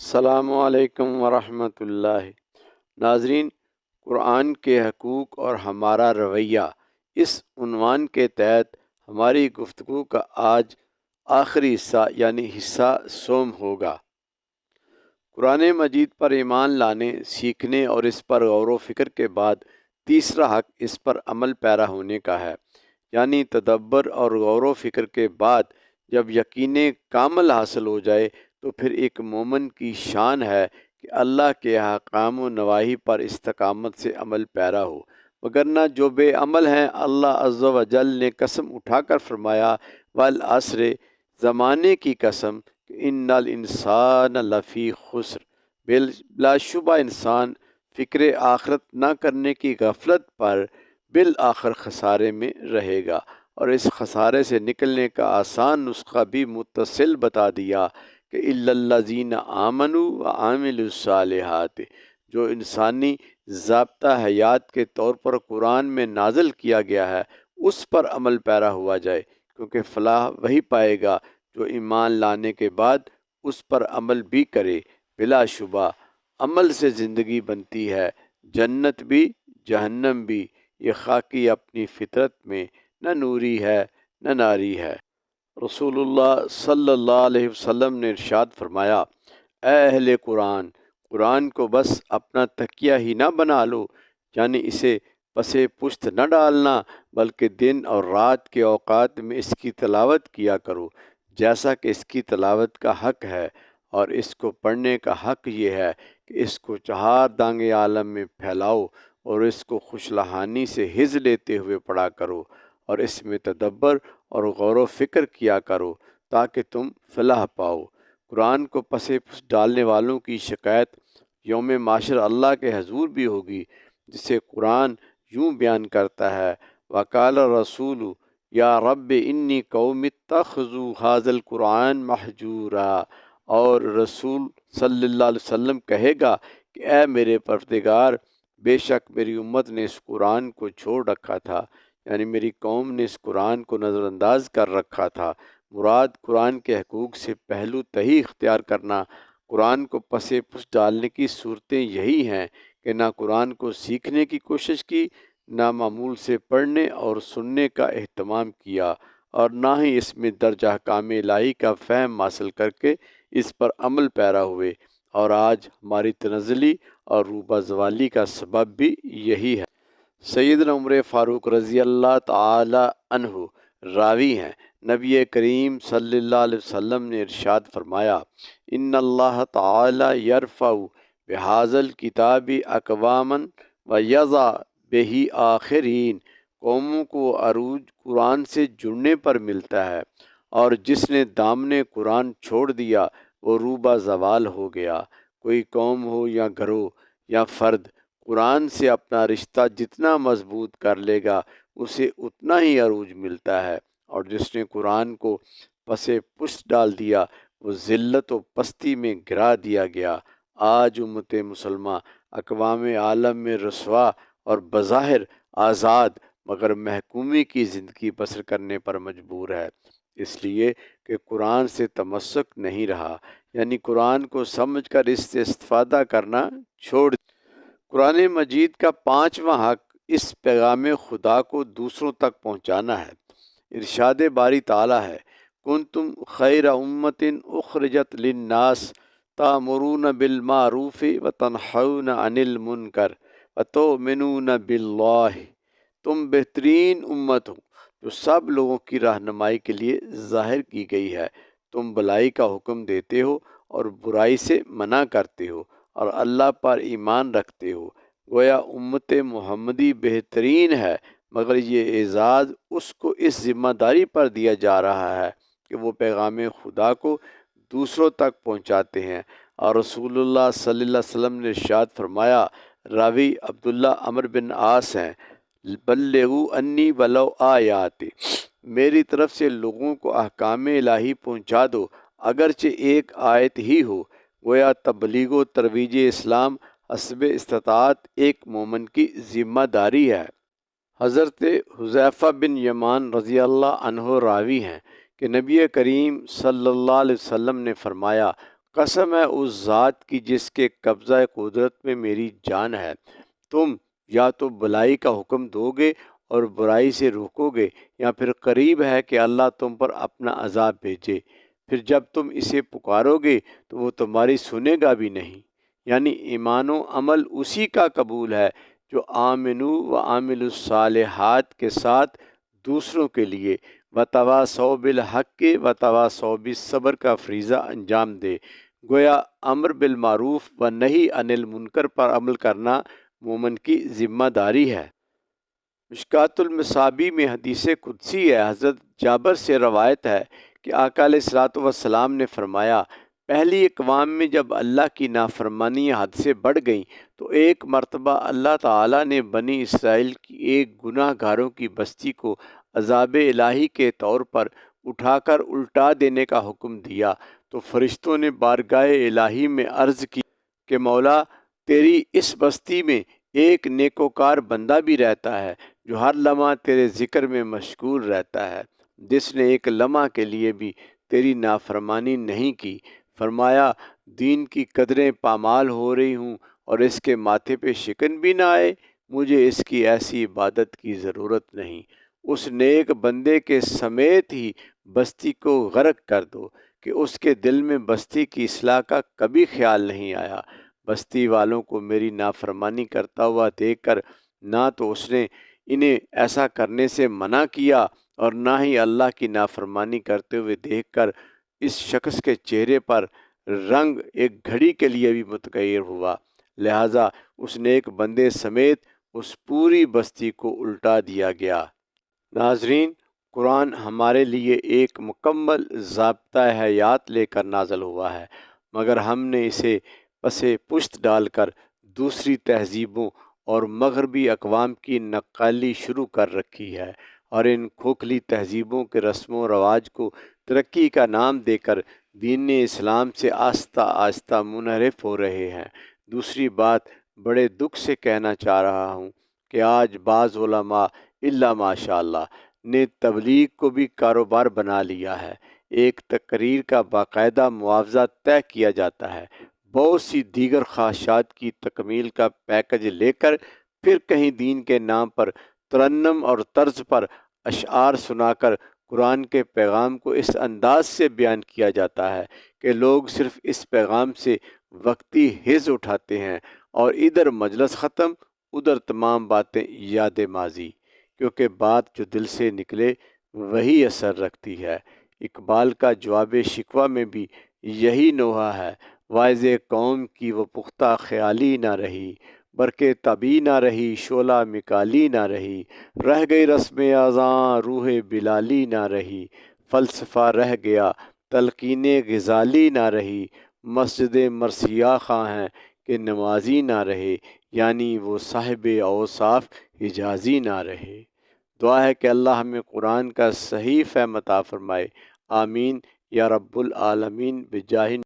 السلام علیکم ورحمۃ اللہ۔ ناظرین، قرآن کے حقوق اور ہمارا رویہ، اس عنوان کے تحت ہماری گفتگو کا آج آخری حصہ یعنی حصہ سوم ہوگا۔ قرآن مجید پر ایمان لانے، سیکھنے اور اس پر غور و فکر کے بعد تیسرا حق اس پر عمل پیرا ہونے کا ہے، یعنی تدبر اور غور و فکر کے بعد جب یقین کامل حاصل ہو جائے تو پھر ایک مومن کی شان ہے کہ اللہ کے احکام و نواہی پر استقامت سے عمل پیرا ہو، وگرنہ جو بے عمل ہیں اللہ عز و جل نے قسم اٹھا کر فرمایا والعصر، زمانے کی قسم کہ ان الانسان لفی خسر، بلا شبہ انسان فکر آخرت نہ کرنے کی غفلت پر بالآخر خسارے میں رہے گا، اور اس خسارے سے نکلنے کا آسان نسخہ بھی متصل بتا دیا کہ الا الذین آمنوا وعملوا الصالحات، جو انسانی ضابطہ حیات کے طور پر قرآن میں نازل کیا گیا ہے اس پر عمل پیرا ہوا جائے، کیونکہ فلاح وہی پائے گا جو ایمان لانے کے بعد اس پر عمل بھی کرے۔ بلا شبہ عمل سے زندگی بنتی ہے، جنت بھی جہنم بھی، یہ خاکی اپنی فطرت میں نہ نوری ہے نہ ناری ہے۔ رسول اللہ صلی اللہ علیہ وسلم نے ارشاد فرمایا، اے اہل قرآن، قرآن کو بس اپنا تکیہ ہی نہ بنا لو، یعنی اسے پس پشت نہ ڈالنا، بلکہ دن اور رات کے اوقات میں اس کی تلاوت کیا کرو جیسا کہ اس کی تلاوت کا حق ہے، اور اس کو پڑھنے کا حق یہ ہے کہ اس کو چہار دانگ عالم میں پھیلاؤ اور اس کو خوش لہانی سے حظ لیتے ہوئے پڑھا کرو، اور اس میں تدبر اور غور و فکر کیا کرو تاکہ تم فلاح پاؤ۔ قرآن کو پس پس ڈالنے والوں کی شکایت یوم معاشر اللہ کے حضور بھی ہوگی، جسے قرآن یوں بیان کرتا ہے، وقال الرسول یا رب انی قوم اتخذوا ھذا القرآن مہجورا، اور رسول صلی اللہ علیہ وسلم کہے گا کہ اے میرے پروردگار، بے شک میری امت نے اس قرآن کو چھوڑ رکھا تھا، یعنی میری قوم نے اس قرآن کو نظر انداز کر رکھا تھا۔ مراد قرآن کے حقوق سے پہلو تہی اختیار کرنا، قرآن کو پس پس ڈالنے کی صورتیں یہی ہیں کہ نہ قرآن کو سیکھنے کی کوشش کی، نہ معمول سے پڑھنے اور سننے کا اہتمام کیا، اور نہ ہی اس میں درج احکام الہی کا فہم حاصل کر کے اس پر عمل پیرا ہوئے، اور آج ہماری تنزلی اور روبہ زوالی کا سبب بھی یہی ہے۔ سیدنا عمر فاروق رضی اللہ تعالی عنہ راوی ہیں، نبی کریم صلی اللہ علیہ وسلم نے ارشاد فرمایا، ان اللہ تعالی یرفع بہذا الکتاب اقواما ویضع بہ آخرین، قوموں کو عروج قرآن سے جڑنے پر ملتا ہے، اور جس نے دامن قرآن چھوڑ دیا وہ روبہ زوال ہو گیا۔ کوئی قوم ہو یا گروہ یا فرد، قرآن سے اپنا رشتہ جتنا مضبوط کر لے گا اسے اتنا ہی عروج ملتا ہے، اور جس نے قرآن کو پس پشت ڈال دیا وہ ذلت و پستی میں گرا دیا گیا۔ آج امت مسلمہ اقوام عالم میں رسوا اور بظاہر آزاد مگر محکومی کی زندگی بسر کرنے پر مجبور ہے، اس لیے کہ قرآن سے تمسک نہیں رہا، یعنی قرآن کو سمجھ کر اس سے استفادہ کرنا چھوڑ دیا۔ قرآن مجید کا پانچواں حق اس پیغام خدا کو دوسروں تک پہنچانا ہے۔ ارشاد باری تعالیٰ ہے، کنتم خیر امت اخرجت للناس تأمرون بالمعروف وتنہون عن المنکر وتؤمنون باللہ، تم بہترین امت ہو جو سب لوگوں کی رہنمائی کے لیے ظاہر کی گئی ہے، تم بھلائی کا حکم دیتے ہو اور برائی سے منع کرتے ہو اور اللہ پر ایمان رکھتے ہو۔ گویا امت محمدی بہترین ہے، مگر یہ اعزاز اس کو اس ذمہ داری پر دیا جا رہا ہے کہ وہ پیغام خدا کو دوسروں تک پہنچاتے ہیں، اور رسول اللہ صلی اللہ علیہ وسلم نے ارشاد فرمایا، راوی عبداللہ عمر بن عاص ہیں، بلغوا انی ولو آیات، میری طرف سے لوگوں کو احکام الہی پہنچا دو اگرچہ ایک آیت ہی ہو۔ گویا تبلیغ و ترویج اسلام حسب استطاعت ایک مومن کی ذمہ داری ہے۔ حضرت حذیفہ بن یمان رضی اللہ عنہ راوی ہیں کہ نبی کریم صلی اللہ علیہ وسلم نے فرمایا، قسم ہے اس ذات کی جس کے قبضہ قدرت میں میری جان ہے، تم یا تو بھلائی کا حکم دو گے اور برائی سے روکو گے، یا پھر قریب ہے کہ اللہ تم پر اپنا عذاب بھیجے، پھر جب تم اسے پکارو گے تو وہ تمہاری سنے گا بھی نہیں۔ یعنی ایمان و عمل اسی کا قبول ہے جو آمنو و عامل الصالحات کے ساتھ دوسروں کے لیے وتواصوا بالحق وتواصوا بالصبر کا فریضہ انجام دے۔ گویا امر بالمعروف و نہی عن المنکر پر عمل کرنا مومن کی ذمہ داری ہے۔ مشکوٰۃ المصابیح میں حدیث قدسی ہے، حضرت جابر سے روایت ہے کہ آقا علیہ الصلوۃ والسلام نے فرمایا، پہلی اقوام میں جب اللہ کی نافرمانیاں حد سے بڑھ گئیں تو ایک مرتبہ اللہ تعالیٰ نے بنی اسرائیل کی ایک گناہ گاروں کی بستی کو عذاب الہی کے طور پر اٹھا کر الٹا دینے کا حکم دیا، تو فرشتوں نے بارگاہ الہی میں عرض کی کہ مولا، تیری اس بستی میں ایک نیکوکار بندہ بھی رہتا ہے جو ہر لمحہ تیرے ذکر میں مشغول رہتا ہے، جس نے ایک لمحہ کے لیے بھی تیری نافرمانی نہیں کی۔ فرمایا، دین کی قدریں پامال ہو رہی ہوں اور اس کے ماتھے پہ شکن بھی نہ آئے، مجھے اس کی ایسی عبادت کی ضرورت نہیں۔ اس نیک بندے کے سمیت ہی بستی کو غرق کر دو کہ اس کے دل میں بستی کی اصلاح کا کبھی خیال نہیں آیا۔ بستی والوں کو میری نافرمانی کرتا ہوا دیکھ کر نہ تو اس نے انہیں ایسا کرنے سے منع کیا اور نہ ہی اللہ کی نافرمانی کرتے ہوئے دیکھ کر اس شخص کے چہرے پر رنگ ایک گھڑی کے لیے بھی متغیر ہوا، لہٰذا اس نیک بندے سمیت اس پوری بستی کو الٹا دیا گیا۔ ناظرین، قرآن ہمارے لیے ایک مکمل ضابطہ حیات لے کر نازل ہوا ہے، مگر ہم نے اسے پس پشت ڈال کر دوسری تہذیبوں اور مغربی اقوام کی نقالی شروع کر رکھی ہے، اور ان کھوکھلی تہذیبوں کے رسم و رواج کو ترقی کا نام دے کر دین اسلام سے آہستہ آہستہ منحرف ہو رہے ہیں۔ دوسری بات، بڑے دکھ سے کہنا چاہ رہا ہوں کہ آج بعض علماء الا ماشاء اللہ نے تبلیغ کو بھی کاروبار بنا لیا ہے۔ ایک تقریر کا باقاعدہ معاوضہ طے کیا جاتا ہے، بہت سی دیگر خواہشات کی تکمیل کا پیکج لے کر پھر کہیں دین کے نام پر ترنم اور طرز پر اشعار سنا کر قرآن کے پیغام کو اس انداز سے بیان کیا جاتا ہے کہ لوگ صرف اس پیغام سے وقتی حظ اٹھاتے ہیں، اور ادھر مجلس ختم، ادھر تمام باتیں یاد ماضی، کیونکہ بات جو دل سے نکلے وہی اثر رکھتی ہے۔ اقبال کا جواب شکوہ میں بھی یہی نوحہ ہے، واعظ قوم کی وہ پختہ خیالی نہ رہی، برقِ طبع نہ رہی، شعلہ مکالی نہ رہی، رہ گئی رسم اذاں روح بلالی نہ رہی، فلسفہ رہ گیا تلقین غزالی نہ رہی، مسجد مرثیہ خواں ہیں کہ نمازی نہ رہے، یعنی وہ صاحب اوصاف حجازی نہ رہے۔ دعا ہے کہ اللہ ہمیں قرآن کا صحیح فہم عطا فرمائے، آمین یا رب العالمین، بجاہ